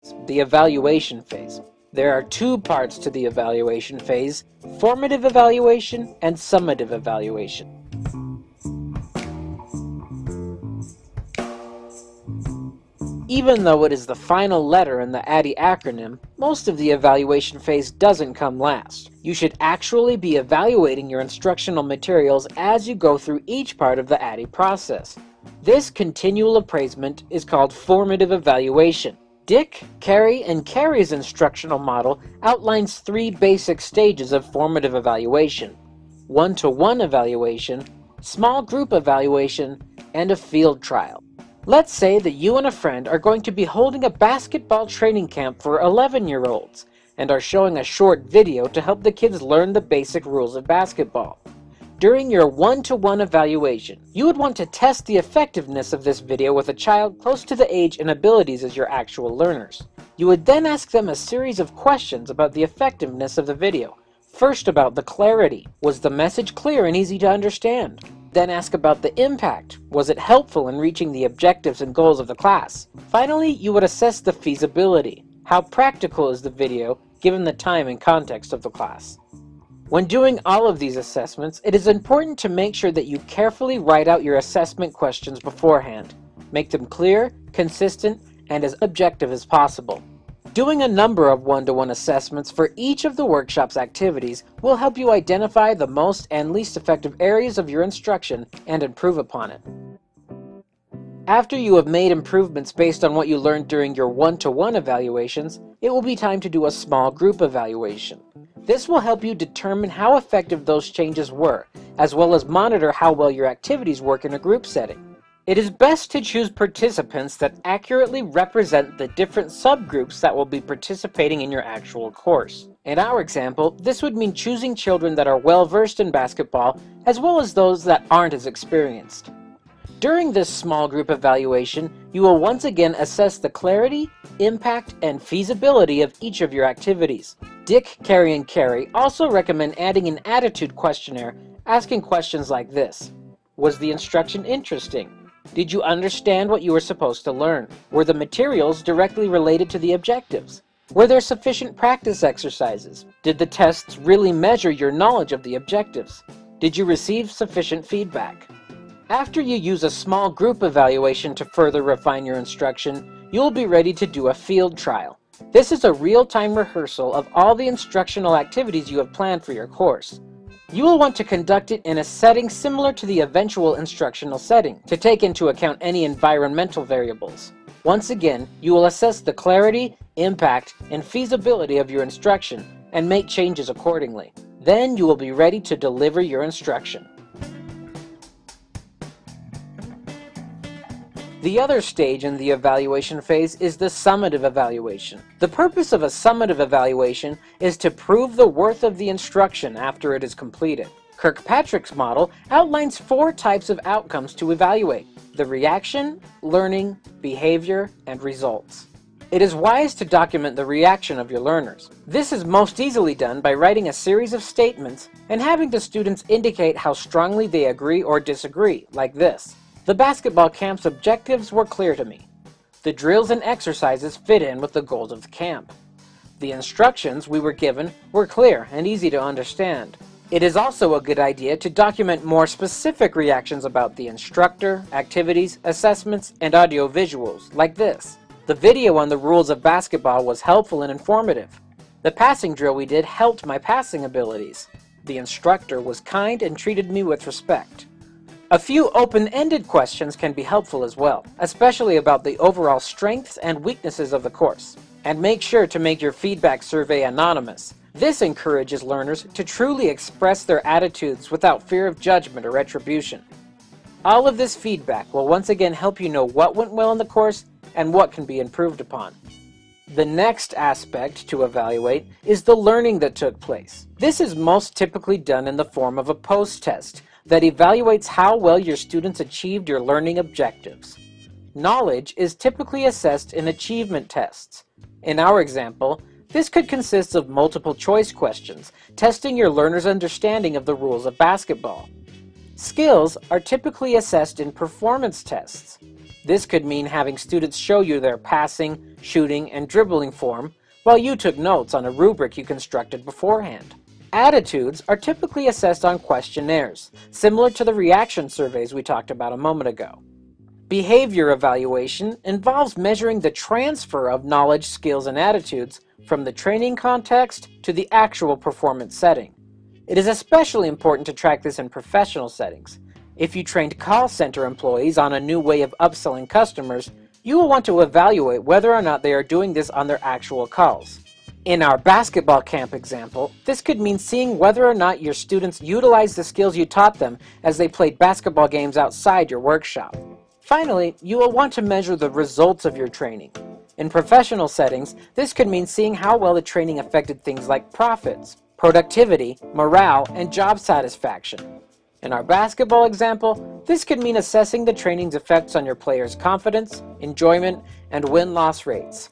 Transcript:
The evaluation phase. There are two parts to the evaluation phase: formative evaluation and summative evaluation. Even though it is the final letter in the ADDIE acronym, most of the evaluation phase doesn't come last. You should actually be evaluating your instructional materials as you go through each part of the ADDIE process. This continual appraisement is called formative evaluation. Dick, Carey, and Carey's instructional model outlines three basic stages of formative evaluation: one-to-one evaluation, small group evaluation, and a field trial. Let's say that you and a friend are going to be holding a basketball training camp for 11-year-olds and are showing a short video to help the kids learn the basic rules of basketball. During your one-to-one evaluation, you would want to test the effectiveness of this video with a child close to the age and abilities as your actual learners. You would then ask them a series of questions about the effectiveness of the video. First, about the clarity. Was the message clear and easy to understand? Then ask about the impact. Was it helpful in reaching the objectives and goals of the class? Finally, you would assess the feasibility. How practical is the video given the time and context of the class? When doing all of these assessments, it is important to make sure that you carefully write out your assessment questions beforehand. Make them clear, consistent, and as objective as possible. Doing a number of one-to-one assessments for each of the workshop's activities will help you identify the most and least effective areas of your instruction and improve upon it. After you have made improvements based on what you learned during your one-to-one evaluations, it will be time to do a small group evaluation. This will help you determine how effective those changes were, as well as monitor how well your activities work in a group setting. It is best to choose participants that accurately represent the different subgroups that will be participating in your actual course. In our example, this would mean choosing children that are well-versed in basketball, as well as those that aren't as experienced. During this small group evaluation, you will once again assess the clarity, impact, and feasibility of each of your activities. Dick, Carey, and Carey also recommend adding an attitude questionnaire, asking questions like this: was the instruction interesting? Did you understand what you were supposed to learn? Were the materials directly related to the objectives? Were there sufficient practice exercises? Did the tests really measure your knowledge of the objectives? Did you receive sufficient feedback? After you use a small group evaluation to further refine your instruction, you'll be ready to do a field trial. This is a real-time rehearsal of all the instructional activities you have planned for your course. You will want to conduct it in a setting similar to the eventual instructional setting, to take into account any environmental variables. Once again, you will assess the clarity, impact, and feasibility of your instruction, and make changes accordingly. Then you will be ready to deliver your instruction. The other stage in the evaluation phase is the summative evaluation. The purpose of a summative evaluation is to prove the worth of the instruction after it is completed. Kirkpatrick's model outlines 4 types of outcomes to evaluate: the reaction, learning, behavior, and results. It is wise to document the reaction of your learners. This is most easily done by writing a series of statements and having the students indicate how strongly they agree or disagree, like this: the basketball camp's objectives were clear to me. The drills and exercises fit in with the goals of the camp. The instructions we were given were clear and easy to understand. It is also a good idea to document more specific reactions about the instructor, activities, assessments, and audio visuals, like this: the video on the rules of basketball was helpful and informative. The passing drill we did helped my passing abilities. The instructor was kind and treated me with respect. A few open-ended questions can be helpful as well, especially about the overall strengths and weaknesses of the course. And make sure to make your feedback survey anonymous. This encourages learners to truly express their attitudes without fear of judgment or retribution. All of this feedback will once again help you know what went well in the course and what can be improved upon. The next aspect to evaluate is the learning that took place. This is most typically done in the form of a post-test that evaluates how well your students achieved your learning objectives. Knowledge is typically assessed in achievement tests. In our example, this could consist of multiple choice questions, testing your learners' understanding of the rules of basketball. Skills are typically assessed in performance tests. This could mean having students show you their passing, shooting, and dribbling form, while you took notes on a rubric you constructed beforehand. Attitudes are typically assessed on questionnaires, similar to the reaction surveys we talked about a moment ago. Behavior evaluation involves measuring the transfer of knowledge, skills, and attitudes from the training context to the actual performance setting. It is especially important to track this in professional settings. If you trained call center employees on a new way of upselling customers, you will want to evaluate whether or not they are doing this on their actual calls. In our basketball camp example, this could mean seeing whether or not your students utilize the skills you taught them as they played basketball games outside your workshop. Finally, you will want to measure the results of your training. In professional settings, this could mean seeing how well the training affected things like profits, productivity, morale, and job satisfaction. In our basketball example, this could mean assessing the training's effects on your players' confidence, enjoyment, and win-loss rates.